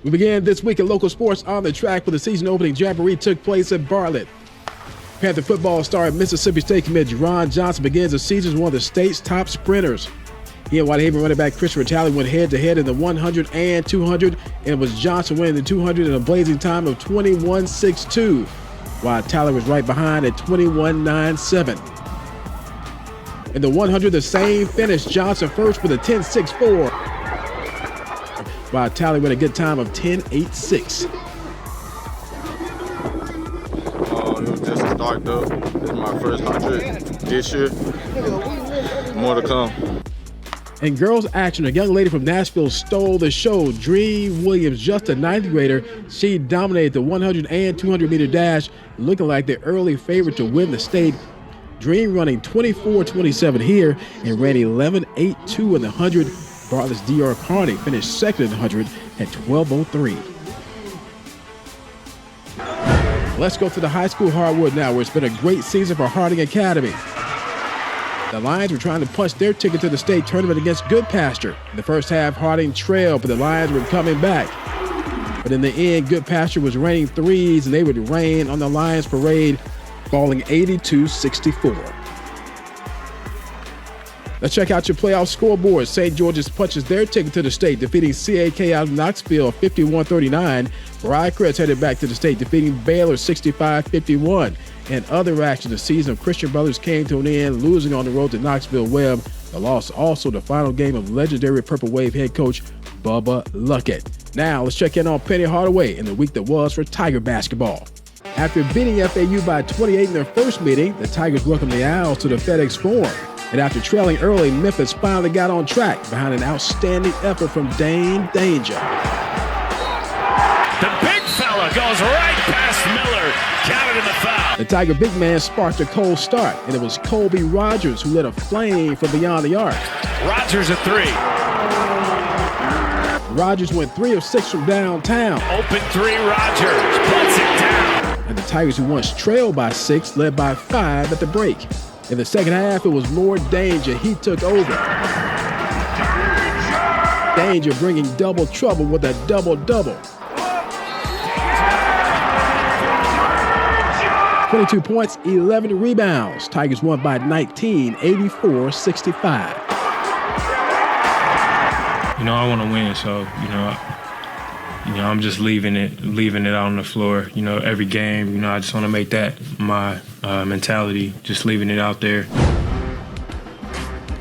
We began this week in local sports on the track where the season opening Jamboree took place at Bartlett. Panther football star Mississippi State commit Ron Johnson begins the season as one of the state's top sprinters. He and Whitehaven running back Christopher Talley went head-to-head in the 100 and 200, and it was Johnson winning the 200 in a blazing time of 21.62, while Talley was right behind at 21.97. In the 100, the same finish, Johnson first with a 10.64, while Talley with a good time of 10.86. It was just a start, though. This is my first 100 this year. More to come. In girls action, a young lady from Nashville stole the show. Dream Williams, just a ninth grader, she dominated the 100 and 200 meter dash, looking like the early favorite to win the state. Dream running 24.27 here and ran 11.82 in the 100. Bartlett's D.R. Carney finished second in the 100 at 12.03. Let's go to the high school hardwood now, where it's been a great season for Harding Academy. The Lions were trying to punch their ticket to the state tournament against Goodpasture. In the first half, Harding trailed, but the Lions were coming back. But in the end, Goodpasture was raining threes, and they would rain on the Lions parade, falling 82-64. Let's check out your playoff scoreboard. St. George's punches their ticket to the state, defeating CAK out of Knoxville 51-39. Briarcrest headed back to the state, defeating Baylor 65-51. And other action, the season of Christian Brothers came to an end, losing on the road to Knoxville Webb. The loss also the final game of legendary Purple Wave head coach Bubba Luckett. Now let's check in on Penny Hardaway in the week that was for Tiger basketball. After beating FAU by 28 in their first meeting, the Tigers welcomed the Owls to the FedEx Forum. And after trailing early, Memphis finally got on track behind an outstanding effort from Dane Danger. The big fella goes right past Miller, counted in the foul. The Tiger big man sparked a cold start, and it was Colby Rogers who lit a flame from beyond the arc. Rogers a three. Rogers went 3 of 6 from downtown. Open three, Rogers puts it down. And the Tigers, who once trailed by 6, led by 5 at the break. In the second half, it was more Danger. He took over. Danger bringing double trouble with a double-double. 22 points, 11 rebounds. Tigers won by 19, 84-65. I want to win, so, I'm just leaving it out on the floor. Every game, I just want to make that my mentality, just leaving it out there.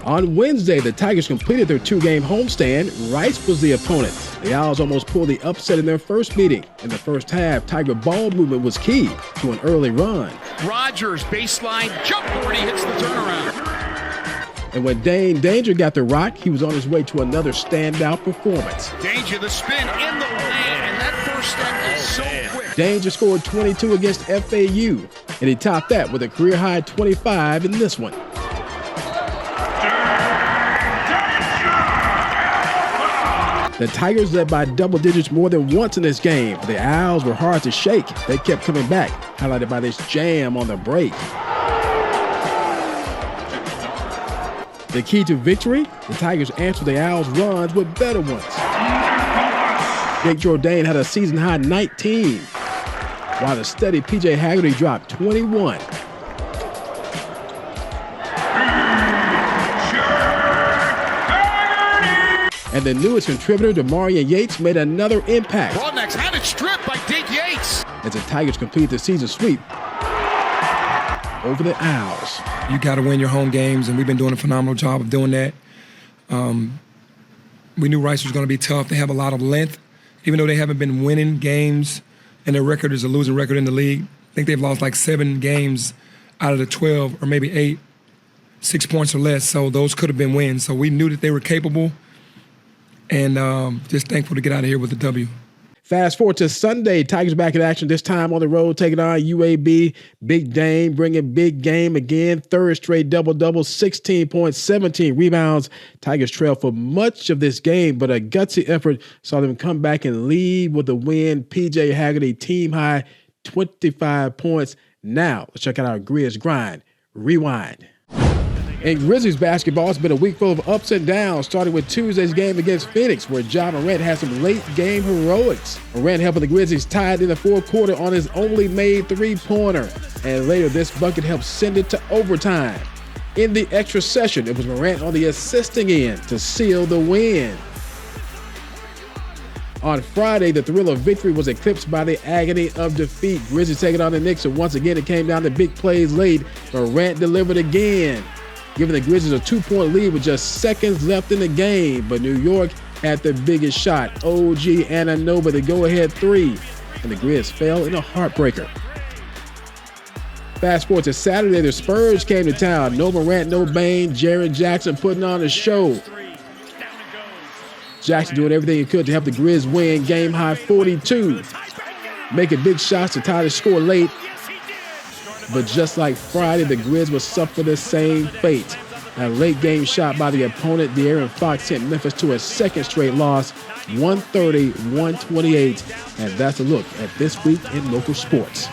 On Wednesday, the Tigers completed their 2-game homestand. Rice was the opponent. The Owls almost pulled the upset in their first meeting. In the first half, Tiger ball movement was key to an early run. Rogers, baseline, jump board, he hits the turnaround. And when Dane Danger got the rock, he was on his way to another standout performance. Danger, the spin in the lane, and that first step is so quick. Danger scored 22 against FAU, and he topped that with a career-high 25 in this one. The Tigers led by double digits more than once in this game, but the Owls were hard to shake. They kept coming back, highlighted by this jam on the break. The key to victory, the Tigers answered the Owls' runs with better ones. Jake Jourdain had a season-high 19, while the steady P.J. Haggerty dropped 21. And the newest contributor, Demarion Yates, made another impact. Broadneck's had it stripped by Dake Yates. As the Tigers complete the season sweep over the Owls. You got to win your home games, and we've been doing a phenomenal job of doing that. We knew Rice was going to be tough. They have a lot of length, even though they haven't been winning games, and their record is a losing record in the league. I think they've lost like 7 games out of the 12, or maybe 8, 6 points or less. So those could have been wins. So we knew that they were capable, and just thankful to get out of here with a W. Fast forward to Sunday, Tigers back in action, this time on the road, taking on UAB. Big Dame bringing big game again. Third straight double-double, 16 points, 17 rebounds. Tigers trailed for much of this game, but a gutsy effort saw them come back and lead with the win. P.J. Haggerty, team-high 25 points. Now, let's check out our Grizz Grind. Rewind. They In Grizzlies basketball, it's been a week full of ups and downs, starting with Tuesday's game against Phoenix, where Ja Morant had some late-game heroics. Morant helping the Grizzlies tie it in the fourth quarter on his only made three-pointer, and later this bucket helped send it to overtime. In the extra session, it was Morant on the assisting end to seal the win. On Friday, the thrill of victory was eclipsed by the agony of defeat. Grizzlies taking on the Knicks, and once again it came down to big plays late. Morant delivered again, giving the Grizzlies a 2-point lead with just seconds left in the game. But New York had the biggest shot, OG Anunoby, the go-ahead three, and the Grizz fell in a heartbreaker. Fast forward to Saturday, the Spurs came to town. No Morant, no Bane, Jaren Jackson putting on a show. Jackson doing everything he could to help the Grizz win game-high 42, making big shots to tie the score late. But just like Friday, the Grizz will suffer the same fate. A late-game shot by the opponent, De'Aaron Fox, sent Memphis to a second straight loss, 130-128. And that's a look at this week in local sports.